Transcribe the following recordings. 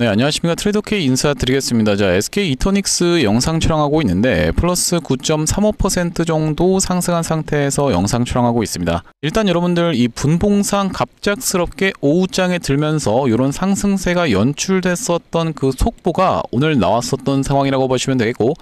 네, 안녕하십니까. 트레이더K 인사드리겠습니다. 자, SK 이터닉스 영상 촬영하고 있는데 플러스 9.35% 정도 상승한 상태에서 영상 촬영하고 있습니다. 일단 여러분들 이 분봉상 갑작스럽게 오후장에 들면서 이런 상승세가 연출됐었던 그 속보가 오늘 나왔었던 상황이라고 보시면 되겠고,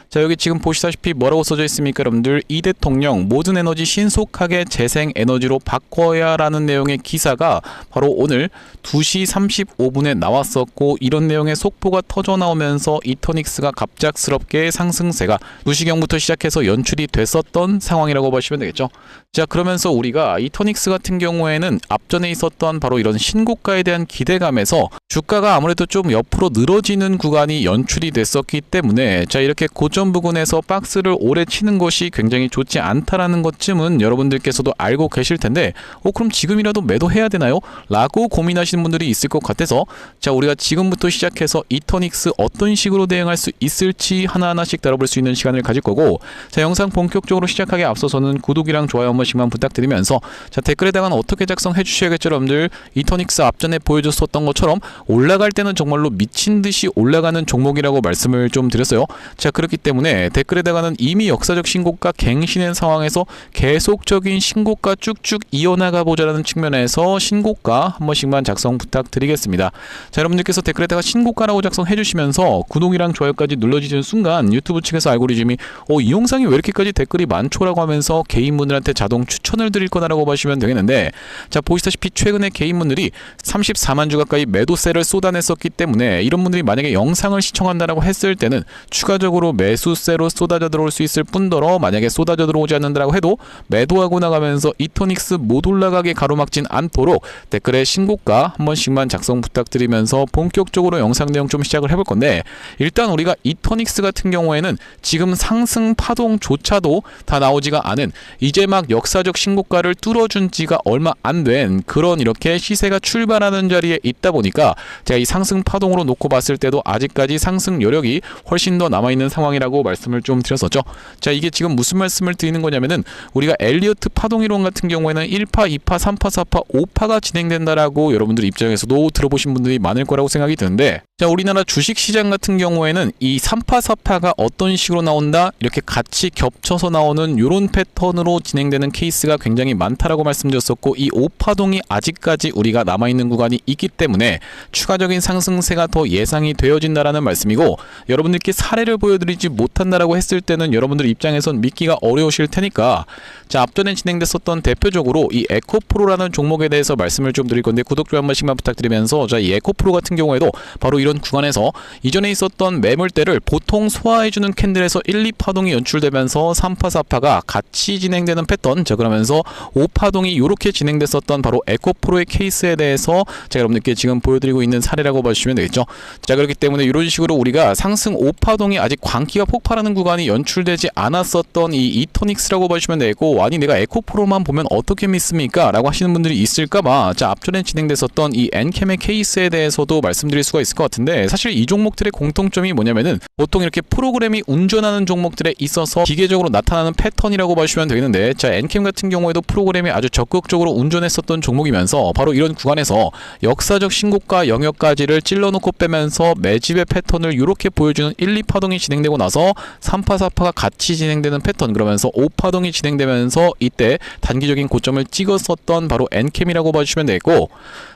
자, 여기 지금 보시다시피 뭐라고 써져 있습니까? 여러분들, 이 대통령 모든 에너지 신속하게 재생 에너지로 바꿔야 라는 내용의 기사가 바로 오늘 2시 35분에 나왔었고, 이런 내용의 속보가 터져 나오면서 이터닉스가 갑작스럽게 상승세가 2시경부터 시작해서 연출이 됐었던 상황이라고 보시면 되겠죠. 자, 그러면서 우리가 이터닉스 같은 경우에는 앞전에 있었던 바로 이런 신고가에 대한 기대감에서 주가가 아무래도 좀 옆으로 늘어지는 구간이 연출이 됐었기 때문에, 자, 이렇게 고점 부근에서 박스를 오래 치는 것이 굉장히 좋지 않다라는 것쯤은 여러분들께서도 알고 계실 텐데, 그럼 지금이라도 매도해야 되나요? 라고 고민하시는 분들이 있을 것 같아서, 자, 우리가 지금부터 시작해서 이터닉스 어떤 식으로 대응할 수 있을지 하나하나씩 다뤄볼 수 있는 시간을 가질 거고, 자, 영상 본격적으로 시작하기 앞서서는 구독이랑 좋아요 한 번씩만 부탁드리면서, 자, 댓글에다가는 어떻게 작성해 주셔야겠죠. 여러분들, 이터닉스 앞전에 보여줬었던 것처럼 올라갈 때는 정말로 미친듯이 올라가는 종목이라고 말씀을 좀 드렸어요. 자, 그렇기 때문에 댓글에다가는 이미 역사적 신고가 갱신한 상황에서 계속적인 신고가 쭉쭉 이어나가 보자라는 측면에서 신고가 한 번씩만 작성 부탁드리겠습니다. 자, 여러분들께서 댓글에다가 신고가라고 작성해 주시면서 구독이랑 좋아요까지 눌러주시는 순간 유튜브 측에서 알고리즘이 이 영상이 왜 이렇게까지 댓글이 많죠라고 하면서 개인분들한테 자동 추천을 드릴 거다라고 보시면 되겠는데, 자, 보시다시피 최근에 개인분들이 34만 주 가까이 매도세를 쏟아냈었기 때문에 이런 분들이 만약에 영상을 시청한다라고 했을 때는 추가적으로 매수세로 쏟아져 들어올 수 있을 뿐더러, 만약에 쏟아져 들어오지 않는다라고 해도 매도하고 나가면서 이터닉스 못 올라가게 가로막진 않도록 댓글에 신고가 한 번씩만 작성 부탁드리면서 본격적으로 영상 내용 좀 시작을 해볼 건데, 일단 우리가 이터닉스 같은 경우에는 지금 상승 파동조차도 다 나오지가 않은, 이제 막 역사적 신고가를 뚫어준 지가 얼마 안 된 그런 이렇게 시세가 출발하는 자리에 있다 보니까, 제가 이 상승 파동으로 놓고 봤을 때도 아직까지 상승 여력이 훨씬 더 남아있는 상황이라고 말씀을 좀 드렸었죠. 자, 이게 지금 무슨 말씀을 드리는 거냐면은, 우리가 엘리어트 파동이론 같은 경우에는 1파, 2파, 3파, 4파, 5파가 진행된다라고 여러분들 입장에서도 들어보신 분들이 많을 거라고 생각이 드는데, 자, 우리나라 주식시장 같은 경우에는 이 3파, 4파가 어떤 식으로 나온다, 이렇게 같이 겹쳐서 나오는 이런 패턴으로 진행되는 케이스가 굉장히 많다라고 말씀드렸었고, 이 5파동이 아직까지 우리가 남아있는 구간이 있기 때문에 추가적인 상승세가 더 예상이 되어진다라는 말씀이고, 여러분들께 사례를 보여드리지 못한다라고 했을 때는 여러분들 입장에선 믿기가 어려우실 테니까, 자, 앞전에 진행됐었던 대표적으로 이 에코프로라는 종목에 대해서 말씀을 좀 드릴 건데, 구독, 좋아요 한 번씩만 부탁드리면서, 자, 이 에코프로 같은 경우에도 바로 이런 구간에서 이전에 있었던 매물대를 보통 소화해주는 캔들에서 1, 2파동이 연출되면서 3파, 4파가 같이 진행되는 패턴, 자, 그러면서 5파동이 이렇게 진행됐었던 바로 에코프로의 케이스에 대해서 제가 여러분들께 지금 보여드리고 있는 사례라고 보시면 되겠죠. 자, 그렇기 때문에 이런 식으로 우리가 상승 5파동이 아직 광기가 폭발하는 구간이 연출되지 않았었던 이 이터닉스라고 보시면 되고, 아니 내가 에코프로만 보면 어떻게 믿습니까? 라고 하시는 분들이 있을까봐, 자, 앞전에 진행됐었던 이 엔캠의 케이스에 대해서도 말씀드릴 수가 있을 것 같은데, 사실 이 종목들의 공통점이 뭐냐면은 보통 이렇게 프로그램이 운전하는 종목들에 있어서 기계적으로 나타나는 패턴이라고 보시면 되겠는데, 자, 엔캠 같은 경우에도 프로그램이 아주 적극적으로 운전했었던 종목이면서 바로 이런 구간에서 역사적 신고가 영역까지를 찔러놓고 빼면서 매집의 패턴을 이렇게 보여주는 1, 2파동이 진행되고 나서 3파, 4파가 같이 진행되는 패턴, 그러면서 5파동이 진행되면서 이때 단기적인 고점을 찍었었던 바로 엔캠이라고 봐주시면 되겠고,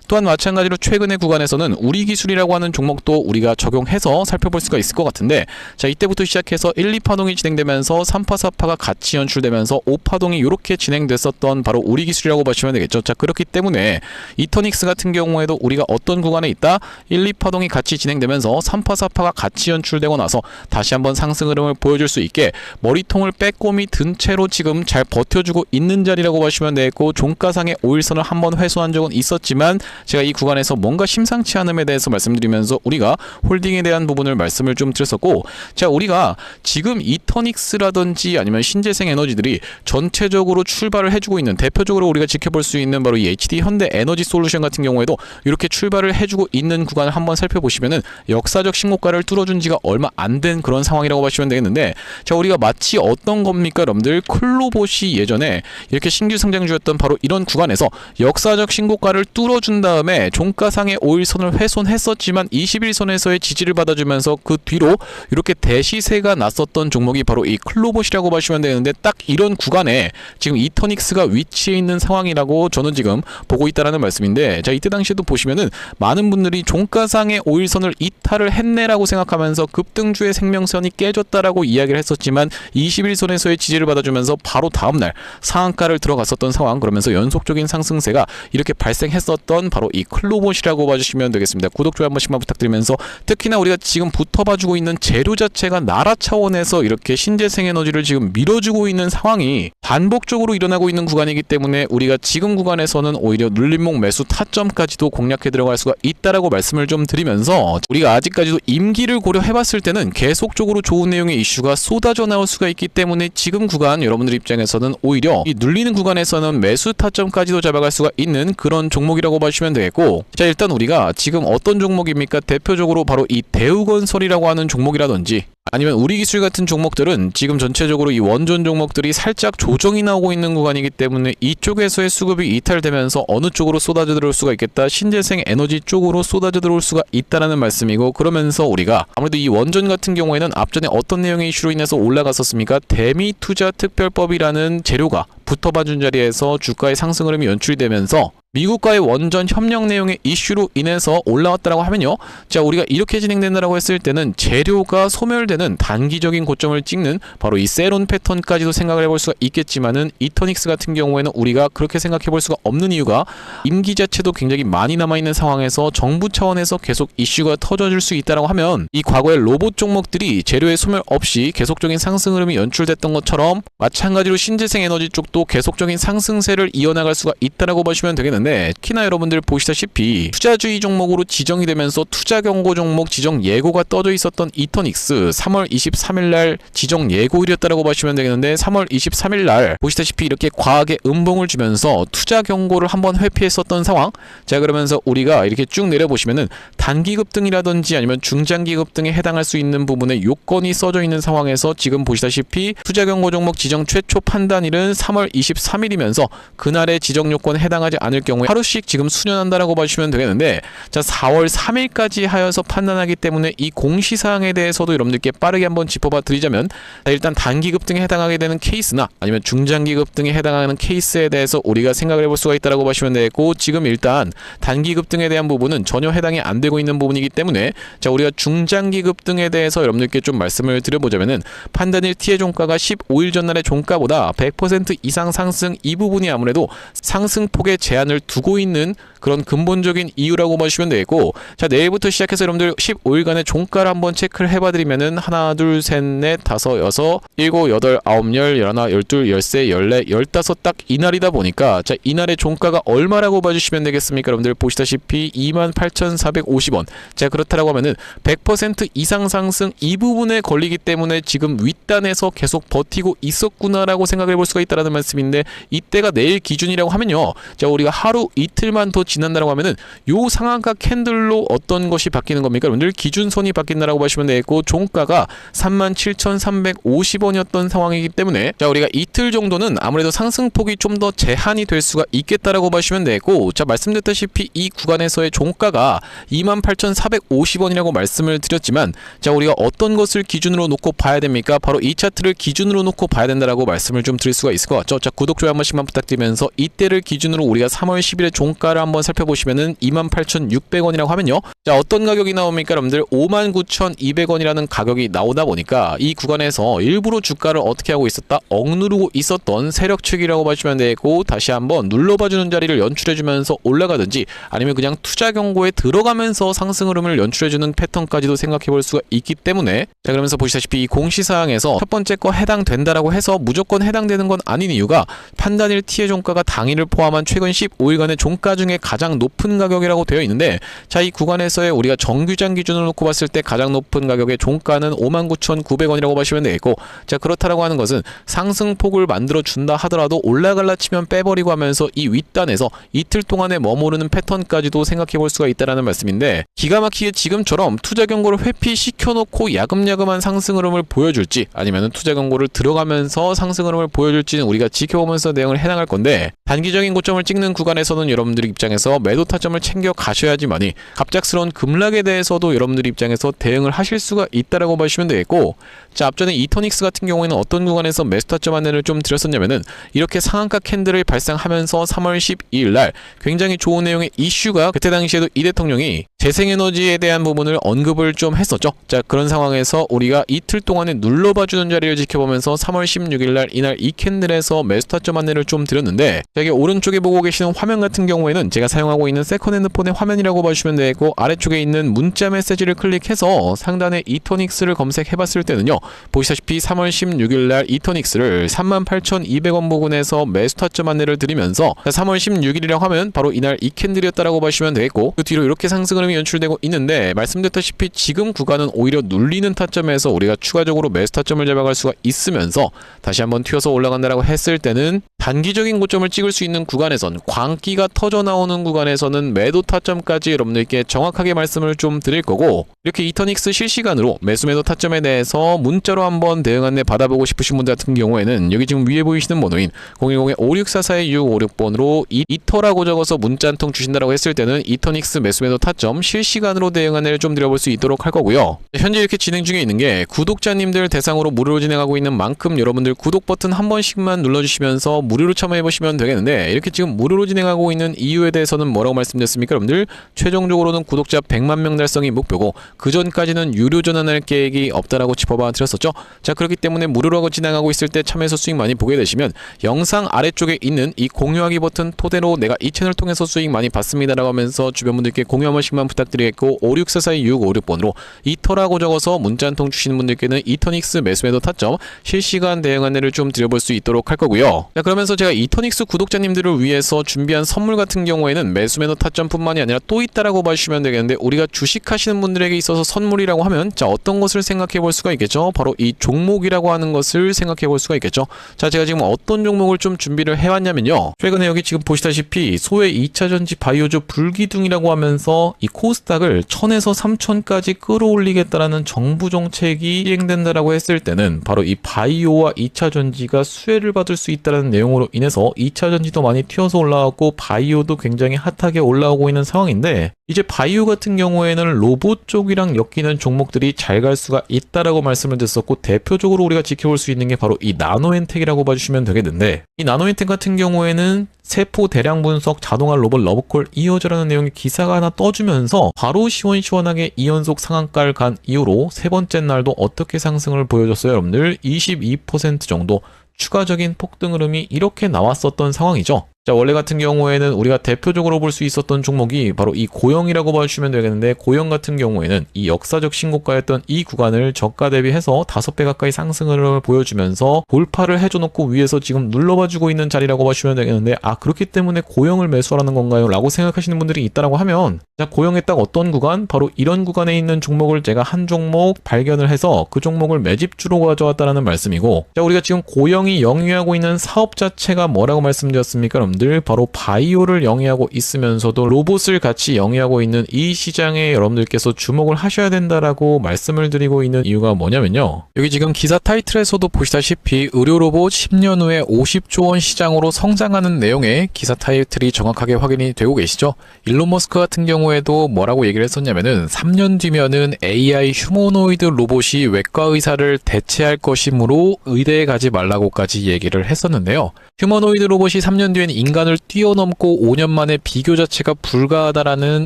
또한 마찬가지로 최근의 구간에서는 우리기술이라고 하는 종목도 우리가 적용해서 살펴볼 수가 있을 것 같은데, 자, 이때부터 시작해서 1, 2파동이 진행되면서 3파, 4파가 같이 연출되면서 5파동이 이렇게 진행됐었던 바로 우리기술이라고 보시면 되겠죠. 자, 그렇기 때문에 이터닉스 같은 경우에도 우리가 어떤 구간에 있다, 1, 2파동이 같이 진행되면서 3파, 4파가 같이 연출되고 나서 다시 한번 상승 흐름을 보여줄 수 있게 머리통을 빼꼼히 든 채로 지금 잘 버텨주고 있는 자리라고 보시면 되겠고, 종가상의 5일선을 한번 회수한 적은 있었지만 제가 이 구간에서 뭔가 심상치 않음에 대해서 말씀드리면서 우리가 홀딩에 대한 부분을 말씀을 좀 드렸었고, 자, 우리가 지금 이터닉스라든지 아니면 신재생 에너지들이 전체적으로 출발을 해주고 있는, 대표적으로 우리가 지켜볼 수 있는 바로 이 HD 현대 에너지 솔루션 같은 경우에도 이렇게 출발을 해주고 있는 구간을 한번 살펴보시면은 역사적 신고가를 뚫어준 지가 얼마 안 된 그런 상황이라고 보시면 되겠는데, 자, 우리가 마치 어떤 겁니까 여러분들, 클로봇이 예전에 이렇게 신규 상장주였던 바로 이런 구간에서 역사적 신고가를 뚫어준 다음에 종가상의 5일선을 훼손해서 했었지만 21선에서의 지지를 받아주면서 그 뒤로 이렇게 대시세가 났었던 종목이 바로 이 클로봇이라고 보시면 되는데, 딱 이런 구간에 지금 이터닉스가 위치해 있는 상황이라고 저는 지금 보고 있다라는 말씀인데, 자, 이때 당시에도 보시면은 많은 분들이 종가상의 5일선을 이탈을 했네라고 생각하면서 급등주의 생명선이 깨졌다라고 이야기를 했었지만 21선에서의 지지를 받아주면서 바로 다음날 상한가를 들어갔었던 상황, 그러면서 연속적인 상승세가 이렇게 발생했었던 바로 이 클로봇이라고 봐주시면 되겠습니다. 구독, 좋아요 한 번씩만 부탁드리면서, 특히나 우리가 지금 붙어봐주고 있는 재료 자체가 나라 차원에서 이렇게 신재생 에너지를 지금 밀어주고 있는 상황이 반복적으로 일어나고 있는 구간이기 때문에 우리가 지금 구간에서는 오히려 눌림목 매수 타점까지도 공략해 들어갈 수가 있다라고 말씀을 좀 드리면서, 우리가 아직까지도 임기를 고려해봤을 때는 계속적으로 좋은 내용의 이슈가 쏟아져 나올 수가 있기 때문에 지금 구간 여러분들 입장에서는 오히려 이 눌리는 구간에서는 매수 타점까지도 잡아갈 수가 있는 그런 종목이라고 보시면 되겠고, 자, 일단 우리가 지금 어떤 종목입니까? 대표적으로 바로 이 대우건설이라고 하는 종목이라든지 아니면 우리기술 같은 종목들은 지금 전체적으로 이 원전 종목들이 살짝 조정이 나오고 있는 구간이기 때문에 이쪽에서의 수급이 이탈되면서 어느 쪽으로 쏟아져 들어올 수가 있겠다, 신재생 에너지 쪽으로 쏟아져 들어올 수가 있다라는 말씀이고, 그러면서 우리가 아무래도 이 원전 같은 경우에는 앞전에 어떤 내용의 이슈로 인해서 올라갔었습니까? 대미투자특별법이라는 재료가 붙어봐준 자리에서 주가의 상승 흐름이 연출이 되면서 미국과의 원전 협력 내용의 이슈로 인해서 올라왔다라고 하면요, 자, 우리가 이렇게 진행된다라고 했을 때는 재료가 소멸되는 단기적인 고점을 찍는 바로 이 세론 패턴까지도 생각을 해볼 수가 있겠지만은, 이터닉스 같은 경우에는 우리가 그렇게 생각해 볼 수가 없는 이유가 임기 자체도 굉장히 많이 남아있는 상황에서 정부 차원에서 계속 이슈가 터져줄 수 있다라고 하면, 이 과거의 로봇 종목들이 재료의 소멸 없이 계속적인 상승 흐름이 연출됐던 것처럼 마찬가지로 신재생 에너지 쪽도 계속적인 상승세를 이어나갈 수가 있다라고 보시면 되겠는데, 특히나 여러분들 보시다시피 투자주의 종목으로 지정이 되면서 투자 경고 종목 지정 예고가 떠져 있었던 이터닉스 3월 23일날 지정 예고일이었다라고 보시면 되겠는데, 3월 23일날 보시다시피 이렇게 과하게 음봉을 주면서 투자 경고를 한번 회피했었던 상황. 자, 그러면서 우리가 이렇게 쭉 내려보시면은 단기 급등이라든지 아니면 중장기 급등에 해당할 수 있는 부분에 요건이 써져 있는 상황에서 지금 보시다시피 투자 경고 종목 지정 최초 판단일은 3월 23일이면서 그날의 지정 요건에 해당하지 않을 경우에 하루씩 지금 수년한다라고 봐주시면 되겠는데, 자, 4월 3일까지 하여서 판단하기 때문에 이 공시사항에 대해서도 여러분들께 빠르게 한번 짚어봐 드리자면, 자, 일단 단기 급등에 해당하게 되는 케이스나 아니면 중장기 급등에 해당하는 케이스에 대해서 우리가 생각을 해볼 수가 있다라고 보시면 되겠고, 지금 일단 단기 급등에 대한 부분은 전혀 해당이 안 되고 있는 부분이기 때문에, 자, 우리가 중장기 급등에 대해서 여러분들께 좀 말씀을 드려보자면은, 판단일 T의 종가가 15일 전날의 종가보다 100% 이상 상승, 이 부분이 아무래도 상승폭의 제한을 두고 있는 그런 근본적인 이유라고 보시면 되겠고, 자, 내일부터 시작해서 여러분들 15일간의 종가를 한번 체크를 해봐드리면은 하나, 둘, 셋, 넷, 다섯, 여섯, 일곱, 여덟, 아홉, 열, 열하나, 열둘, 열세, 열네, 열다섯, 딱 이날이다 보니까, 자, 이날의 종가가 얼마라고 봐주시면 되겠습니까? 여러분들 보시다시피 28,450원. 자, 그렇다라고 하면은 100% 이상 상승, 이 부분에 걸리기 때문에 지금 윗단에서 계속 버티고 있었구나라고 생각해 볼 수가 있다라는 말씀인데, 이때가 내일 기준이라고 하면요, 자, 우리가 하루 이틀만 더 지난다라고 하면은 요 상한가 캔들로 어떤 것이 바뀌는 겁니까? 여러분들 기준선이 바뀐다라고 보시면 되겠고, 종가가 37,350원이었던 상황이기 때문에, 자, 우리가 이틀 정도는 아무래도 상승폭이 좀 더 제한이 될 수가 있겠다라고 보시면 되겠고, 자, 말씀드렸다시피 이 구간에서의 종가가 28,450원이라고 말씀을 드렸지만, 자, 우리가 어떤 것을 기준으로 놓고 봐야 됩니까? 바로 이 차트를 기준으로 놓고 봐야 된다라고 말씀을 좀 드릴 수가 있을 것 같죠. 자, 구독, 좋아요 한 번씩만 부탁드리면서, 이때를 기준으로 우리가 3월 10일의 종가를 한번 살펴보시면은 28,600원이라고 하면요, 자, 어떤 가격이 나옵니까? 여러분들 59,200원이라는 가격이 나오다 보니까 이 구간에서 일부러 주가를 어떻게 하고 있었다? 억누르고 있었던 세력 측이라고 보시면 되고, 다시 한번 눌러봐주는 자리를 연출해주면서 올라가든지 아니면 그냥 투자 경고에 들어가면서 상승 흐름을 연출해주는 패턴까지도 생각해볼 수가 있기 때문에, 자, 그러면서 보시다시피 이 공시사항에서 첫 번째 거 해당된다라고 해서 무조건 해당되는 건 아닌 이유가, 판단일 T의 종가가 당일을 포함한 최근 15일간의 종가 중에 가장 높은 가격이라고 되어 있는데, 자, 이 구간에서의 우리가 정규장 기준으로 놓고 봤을 때 가장 높은 가격의 종가는 59,900원이라고 보시면 되겠고, 자, 그렇다라고 하는 것은 상승폭을 만들어 준다 하더라도 올라갈라 치면 빼버리고 하면서 이 윗단에서 이틀 동안에 머무르는 패턴까지도 생각해 볼 수가 있다라는 말씀인데, 기가 막히게 지금처럼 투자 경고를 회피시켜 놓고 야금야금한 상승 흐름을 보여줄지, 아니면은 투자 경고를 들어가면서 상승 흐름을 보여줄지는 우리가 지켜보면서 내용을 해나갈 건데, 단기적인 고점을 찍는 구간 구간에서는 여러분들 입장에서 매도 타점을 챙겨 가셔야지만이 갑작스러운 급락에 대해서도 여러분들 입장에서 대응을 하실 수가 있다라고 보시면 되겠고, 자, 앞전에 이토닉스 같은 경우에는 어떤 구간에서 매수 타점 안내를 좀 드렸었냐면은 이렇게 상한가 캔들을 발생하면서 3월 12일 날 굉장히 좋은 내용의 이슈가, 그때 당시에도 이 대통령이 재생에너지에 대한 부분을 언급을 좀 했었죠. 자, 그런 상황에서 우리가 이틀 동안에 눌러봐주는 자리를 지켜보면서 3월 16일 날 이날 이 캔들에서 매수 타점 안내를 좀 드렸는데, 자, 이게 오른쪽에 보고 계시는 화면 같은 경우에는 제가 사용하고 있는 세컨 핸드폰의 화면이라고 봐주시면 되고, 아래쪽에 있는 문자 메시지를 클릭해서 상단에 이토닉스를 검색해봤을 때는요, 보시다시피 3월 16일 날 이토닉스를 38,200원 부근에서 매수 타점 안내를 드리면서 3월 16일이라고 하면 바로 이날 이 캔들이었다라고 보시면 되겠고, 그 뒤로 이렇게 상승 흐름이 연출되고 있는데, 말씀드렸다시피 지금 구간은 오히려 눌리는 타점에서 우리가 추가적으로 매수 타점을 잡아갈 수가 있으면서 다시 한번 튀어서 올라간다라고 했을 때는 단기적인 고점을 찍을 수 있는 구간에선, 광기가 터져 나오는 구간에서는 매도 타점까지 여러분들께 정확하게 말씀을 좀 드릴 거고, 이렇게 이토닉스 실시간으로 매수 매도 타점에 대해서 문자로 한번 대응 안내 받아보고 싶으신 분들 같은 경우에는 여기 지금 위에 보이시는 번호인 010-5644-656번으로 이터라고 적어서 문자 한 통 주신다라고 했을 때는 이토닉스 매수 매도 타점 실시간으로 대응 안내를 좀 드려볼 수 있도록 할 거고요. 현재 이렇게 진행 중에 있는 게 구독자님들 대상으로 무료로 진행하고 있는 만큼 여러분들 구독 버튼 한 번씩만 눌러주시면서 무료로 참여해보시면 되겠는데, 이렇게 지금 무료로 진행하고 있는 이유에 대해서는 뭐라고 말씀드렸습니까? 여러분들 최종적으로는 구독자 100만 명 달성이 목표고, 그 전까지는 유료 전환할 계획이 없다라고 짚어봐 드렸었죠. 자, 그렇기 때문에 무료로 진행하고 있을 때 참여해서 수익 많이 보게 되시면 영상 아래쪽에 있는 이 공유하기 버튼 토대로 내가 이 채널 통해서 수익 많이 봤습니다라고 하면서 주변 분들께 공유 한 번씩만 부탁드리겠고, 56442-656번으로 이터라고 적어서 문자 한 통 주시는 분들께는 이토닉스 매수 매도 타점 실시간 대응 안내를 좀 드려볼 수 있도록 할 거고요. 자, 그러면서 제가 이토닉스 구독자님들을 위해서 준비한 선물 같은 경우에는 매수 매도 타점뿐만이 아니라 또 있다라고 봐주시면 되겠는데, 우리가 주식하시는 분들에게 있어서 선물이라고 하면 자, 어떤 것을 생각해 볼 수가 있겠죠? 바로 이 종목이라고 하는 것을 생각해 볼 수가 있겠죠. 자, 제가 지금 어떤 종목을 좀 준비를 해왔냐면요, 최근에 여기 지금 보시다시피 소외 2차전지 바이오주 불기둥이라고 하면서 이 코스닥을 1000에서 3000까지 끌어올리겠다라는 정부 정책이 시행된다라고 했을 때는 바로 이 바이오와 2차전지가 수혜를 받을 수 있다는 내용으로 인해서 2차전지도 많이 튀어서 올라왔고 바이오도 굉장히 핫하게 올라오고 있는 상황인데, 이제 바이오 같은 경우에는 로봇 쪽이랑 엮이는 종목들이 잘 갈 수가 있다라고 말씀을 드렸었고, 대표적으로 우리가 지켜볼 수 있는 게 바로 이 나노엔텍이라고 봐주시면 되겠는데, 이 나노엔텍 같은 경우에는 세포 대량 분석 자동화 로봇 러브콜 이어져라는 내용의 기사가 하나 떠주면서 바로 시원시원하게 2연속 상한가를 간 이후로 세 번째 날도 어떻게 상승을 보여줬어요? 여러분들 22% 정도 추가적인 폭등 흐름이 이렇게 나왔었던 상황이죠. 자, 원래 같은 경우에는 우리가 대표적으로 볼 수 있었던 종목이 바로 이 고영이라고 봐주시면 되겠는데, 고영 같은 경우에는 이 역사적 신고가였던 이 구간을 저가 대비해서 5배 가까이 상승을 보여주면서 돌파를 해줘놓고 위에서 지금 눌러봐주고 있는 자리라고 봐주시면 되겠는데, 아, 그렇기 때문에 고영을 매수하라는 건가요? 라고 생각하시는 분들이 있다라고 하면, 자, 고영에 딱 어떤 구간? 바로 이런 구간에 있는 종목을 제가 한 종목 발견을 해서 그 종목을 매집주로 가져왔다라는 말씀이고, 자, 우리가 지금 고영이 영위하고 있는 사업 자체가 뭐라고 말씀드렸습니까? 여러분들 바로 바이오를 영위하고 있으면서도 로봇을 같이 영위하고 있는 이 시장에 여러분들께서 주목을 하셔야 된다라고 말씀을 드리고 있는 이유가 뭐냐면요, 여기 지금 기사 타이틀에서도 보시다시피 의료로봇 10년 후에 50조 원 시장으로 성장하는 내용의 기사 타이틀이 정확하게 확인이 되고 계시죠. 일론 머스크 같은 경우에도 뭐라고 얘기를 했었냐면은 3년 뒤면은 AI 휴머노이드 로봇이 외과 의사를 대체할 것이므로 의대에 가지 말라고까지 얘기를 했었는데요, 휴머노이드 로봇이 3년 뒤엔 인간을 뛰어넘고 5년 만에 비교 자체가 불가하다라는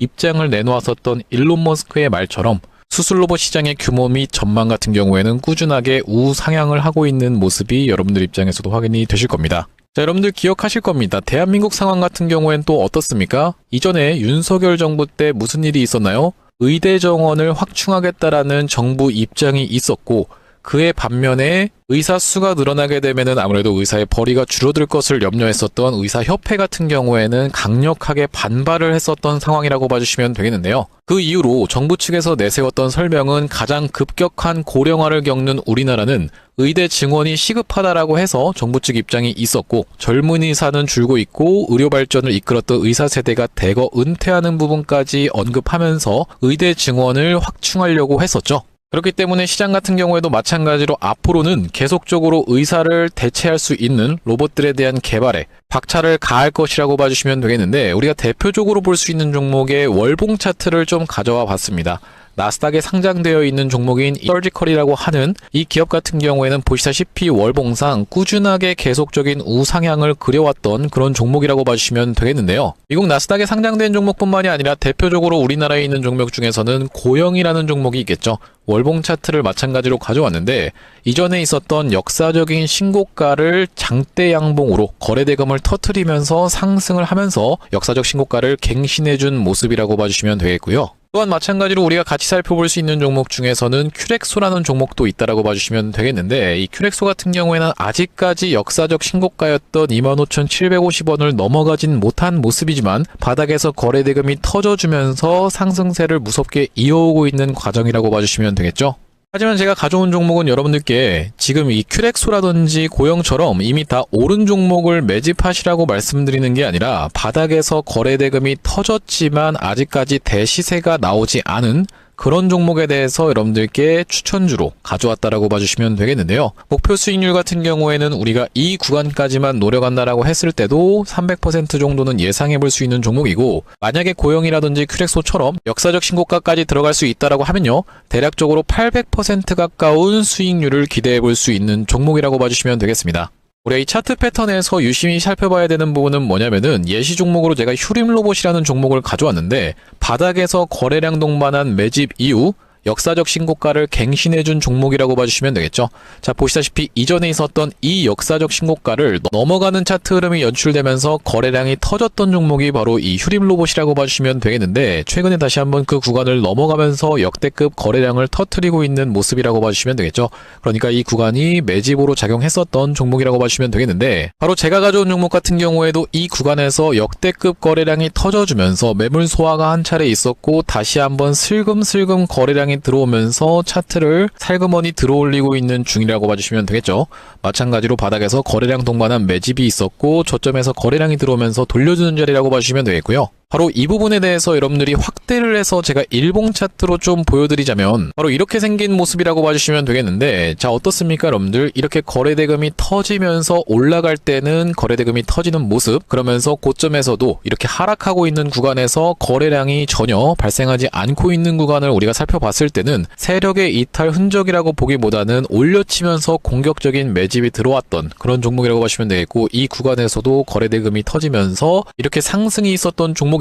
입장을 내놓았었던 일론 머스크의 말처럼 수술 로봇 시장의 규모 및 전망 같은 경우에는 꾸준하게 우상향을 하고 있는 모습이 여러분들 입장에서도 확인이 되실 겁니다. 자, 여러분들 기억하실 겁니다. 대한민국 상황 같은 경우엔 또 어떻습니까? 이전에 윤석열 정부 때 무슨 일이 있었나요? 의대 정원을 확충하겠다라는 정부 입장이 있었고, 그의 반면에 의사 수가 늘어나게 되면은 아무래도 의사의 벌이가 줄어들 것을 염려했었던 의사협회 같은 경우에는 강력하게 반발을 했었던 상황이라고 봐주시면 되겠는데요. 그 이후로 정부 측에서 내세웠던 설명은 가장 급격한 고령화를 겪는 우리나라는 의대 증원이 시급하다라고 해서 정부 측 입장이 있었고, 젊은 의사는 줄고 있고 의료 발전을 이끌었던 의사 세대가 대거 은퇴하는 부분까지 언급하면서 의대 증원을 확충하려고 했었죠. 그렇기 때문에 시장 같은 경우에도 마찬가지로 앞으로는 계속적으로 의사를 대체할 수 있는 로봇들에 대한 개발에 박차를 가할 것이라고 봐주시면 되겠는데, 우리가 대표적으로 볼 수 있는 종목의 월봉 차트를 좀 가져와 봤습니다. 나스닥에 상장되어 있는 종목인 서지컬이라고 하는 이 기업 같은 경우에는 보시다시피 월봉상 꾸준하게 계속적인 우상향을 그려왔던 그런 종목이라고 봐주시면 되겠는데요. 미국 나스닥에 상장된 종목뿐만이 아니라 대표적으로 우리나라에 있는 종목 중에서는 고영이라는 종목이 있겠죠. 월봉 차트를 마찬가지로 가져왔는데, 이전에 있었던 역사적인 신고가를 장대 양봉으로 거래대금을 터트리면서 상승을 하면서 역사적 신고가를 갱신해준 모습이라고 봐주시면 되겠고요. 또한 마찬가지로 우리가 같이 살펴볼 수 있는 종목 중에서는 큐렉소라는 종목도 있다라고 봐주시면 되겠는데, 이 큐렉소 같은 경우에는 아직까지 역사적 신고가였던 25,750원을 넘어가진 못한 모습이지만 바닥에서 거래대금이 터져주면서 상승세를 무섭게 이어오고 있는 과정이라고 봐주시면 되겠죠. 하지만 제가 가져온 종목은 여러분들께 지금 이 큐렉소라든지 고영처럼 이미 다 오른 종목을 매집하시라고 말씀드리는 게 아니라, 바닥에서 거래대금이 터졌지만 아직까지 대시세가 나오지 않은 그런 종목에 대해서 여러분들께 추천주로 가져왔다라고 봐주시면 되겠는데요. 목표 수익률 같은 경우에는 우리가 이 구간까지만 노려간다라고 했을 때도 300% 정도는 예상해 볼 수 있는 종목이고, 만약에 고영이라든지 큐렉소처럼 역사적 신고가까지 들어갈 수 있다라고 하면요, 대략적으로 800% 가까운 수익률을 기대해 볼 수 있는 종목이라고 봐주시면 되겠습니다. 우리가 이 차트 패턴에서 유심히 살펴봐야 되는 부분은 뭐냐면은, 예시 종목으로 제가 휴림로봇이라는 종목을 가져왔는데, 바닥에서 거래량 동반한 매집 이후 역사적 신고가를 갱신해준 종목이라고 봐주시면 되겠죠. 자, 보시다시피 이전에 있었던 이 역사적 신고가를 넘어가는 차트 흐름이 연출되면서 거래량이 터졌던 종목이 바로 이 휴림로봇이라고 봐주시면 되겠는데, 최근에 다시 한번 그 구간을 넘어가면서 역대급 거래량을 터뜨리고 있는 모습이라고 봐주시면 되겠죠. 그러니까 이 구간이 매집으로 작용했었던 종목이라고 봐주시면 되겠는데, 바로 제가 가져온 종목 같은 경우에도 이 구간에서 역대급 거래량이 터져주면서 매물 소화가 한 차례 있었고, 다시 한번 슬금슬금 거래량이 들어오면서 차트를 살그머니 들어올리고 있는 중이라고 봐주시면 되겠죠. 마찬가지로 바닥에서 거래량 동반한 매집이 있었고, 저점에서 거래량이 들어오면서 돌려주는 자리라고 봐주시면 되겠고요. 바로 이 부분에 대해서 여러분들이 확대를 해서 제가 일봉 차트로 좀 보여드리자면, 바로 이렇게 생긴 모습이라고 봐주시면 되겠는데, 자, 어떻습니까 여러분들? 이렇게 거래대금이 터지면서 올라갈 때는 거래대금이 터지는 모습, 그러면서 고점에서도 이렇게 하락하고 있는 구간에서 거래량이 전혀 발생하지 않고 있는 구간을 우리가 살펴봤을 때는 세력의 이탈 흔적이라고 보기보다는 올려치면서 공격적인 매집이 들어왔던 그런 종목이라고 보시면 되겠고, 이 구간에서도 거래대금이 터지면서 이렇게 상승이 있었던 종목인데,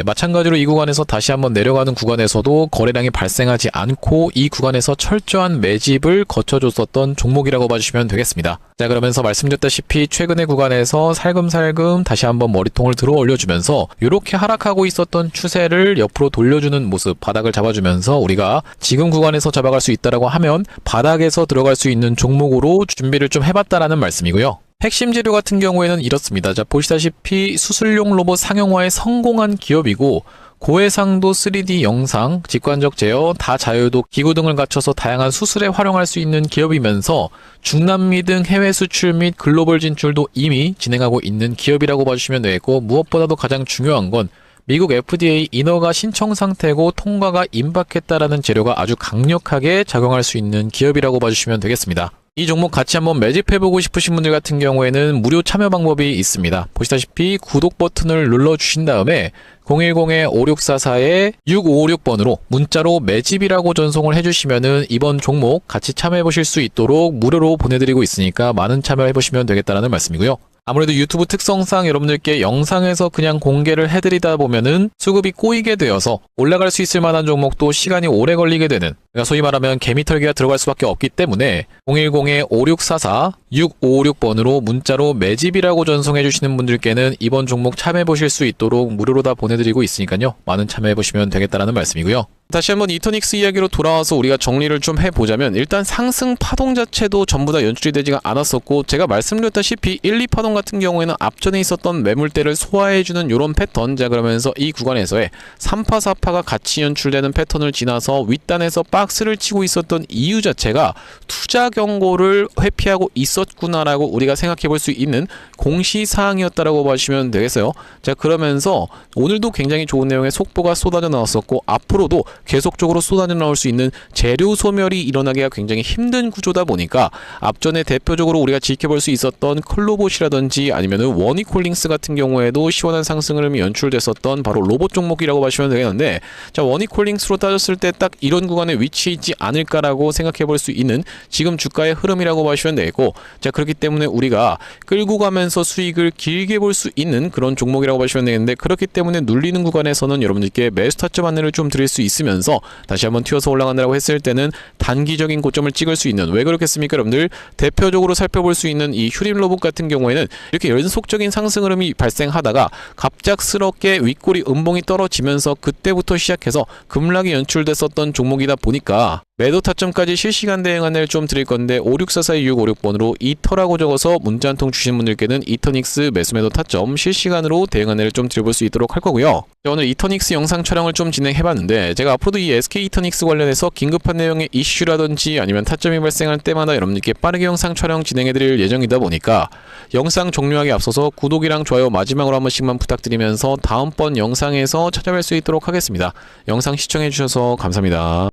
마찬가지로 이 구간에서 다시 한번 내려가는 구간에서도 거래량이 발생하지 않고 이 구간에서 철저한 매집을 거쳐줬었던 종목이라고 봐주시면 되겠습니다. 자, 그러면서 말씀드렸다시피 최근의 구간에서 살금살금 다시 한번 머리통을 들어 올려주면서 이렇게 하락하고 있었던 추세를 옆으로 돌려주는 모습, 바닥을 잡아주면서 우리가 지금 구간에서 잡아갈 수 있다라고 하면 바닥에서 들어갈 수 있는 종목으로 준비를 좀 해봤다라는 말씀이고요. 핵심 재료 같은 경우에는 이렇습니다. 자, 보시다시피 수술용 로봇 상용화에 성공한 기업이고, 고해상도 3D 영상, 직관적 제어, 다자유도 기구 등을 갖춰서 다양한 수술에 활용할 수 있는 기업이면서 중남미 등 해외 수출 및 글로벌 진출도 이미 진행하고 있는 기업이라고 봐주시면 되겠고, 무엇보다도 가장 중요한 건 미국 FDA 인허가 신청 상태고 통과가 임박했다라는 재료가 아주 강력하게 작용할 수 있는 기업이라고 봐주시면 되겠습니다. 이 종목 같이 한번 매집해보고 싶으신 분들 같은 경우에는 무료 참여 방법이 있습니다. 보시다시피 구독 버튼을 눌러주신 다음에 010-5644-6556번으로 문자로 매집이라고 전송을 해주시면은 이번 종목 같이 참여해보실 수 있도록 무료로 보내드리고 있으니까 많은 참여해보시면 되겠다라는 말씀이고요. 아무래도 유튜브 특성상 여러분들께 영상에서 그냥 공개를 해드리다 보면은 수급이 꼬이게 되어서 올라갈 수 있을 만한 종목도 시간이 오래 걸리게 되는, 그러니까 소위 말하면 개미털기가 들어갈 수밖에 없기 때문에 010-5644-6556번으로 문자로 매집이라고 전송해 주시는 분들께는 이번 종목 참여해 보실 수 있도록 무료로 다 보내드리고 있으니까요, 많은 참여해 보시면 되겠다라는 말씀이고요. 다시 한번 이터닉스 이야기로 돌아와서 우리가 정리를 좀 해보자면, 일단 상승 파동 자체도 전부 다 연출이 되지가 않았었고, 제가 말씀드렸다시피 1, 2파동 같은 경우에는 앞전에 있었던 매물대를 소화해주는 이런 패턴, 자 그러면서 이 구간에서의 3파, 4파가 같이 연출되는 패턴을 지나서 윗단에서 박스를 치고 있었던 이유 자체가 투자 경고를 회피하고 있었구나라고 우리가 생각해 볼 수 있는 공시사항이었다라고 보시면 되겠어요. 자, 그러면서 오늘도 굉장히 좋은 내용의 속보가 쏟아져 나왔었고 앞으로도 계속적으로 쏟아져 나올 수 있는 재료 소멸이 일어나기가 굉장히 힘든 구조다 보니까 앞전에 대표적으로 우리가 지켜볼 수 있었던 클로봇이라든지 아니면은 워니콜링스 같은 경우에도 시원한 상승 흐름이 연출됐었던 바로 로봇 종목이라고 보시면 되겠는데, 자, 워니콜링스로 따졌을 때 딱 이런 구간에 위치해 있지 않을까라고 생각해 볼 수 있는 지금 주가의 흐름이라고 보시면 되겠고, 자, 그렇기 때문에 우리가 끌고 가면서 수익을 길게 볼 수 있는 그런 종목이라고 보시면 되겠는데, 그렇기 때문에 눌리는 구간에서는 여러분들께 매수 타점 안내를 좀 드릴 수 있으면서 다시 한번 튀어서 올라간다고 했을 때는 단기적인 고점을 찍을 수 있는, 왜 그렇겠습니까 여러분들? 대표적으로 살펴볼 수 있는 이 휴림 로봇 같은 경우에는 이렇게 연속적인 상승 흐름이 발생하다가 갑작스럽게 윗꼬리 음봉이 떨어지면서 그때부터 시작해서 급락이 연출됐었던 종목이다 보니까 매도 타점까지 실시간 대응 안내를 좀 드릴 건데 5642656번으로 이터라고 적어서 문자 한 통 주신 분들께는 이터닉스 매수 매도 타점 실시간으로 대응 안내를 좀 드려볼 수 있도록 할 거고요. 오늘 이터닉스 영상 촬영을 좀 진행해봤는데, 제가 앞으로도 이 SK 이터닉스 관련해서 긴급한 내용의 이슈라든지 아니면 타점이 발생할 때마다 여러분들께 빠르게 영상 촬영 진행해드릴 예정이다 보니까 영상 종료하기 앞서서 구독이랑 좋아요 마지막으로 한 번씩만 부탁드리면서 다음번 영상에서 찾아뵐 수 있도록 하겠습니다. 영상 시청해주셔서 감사합니다.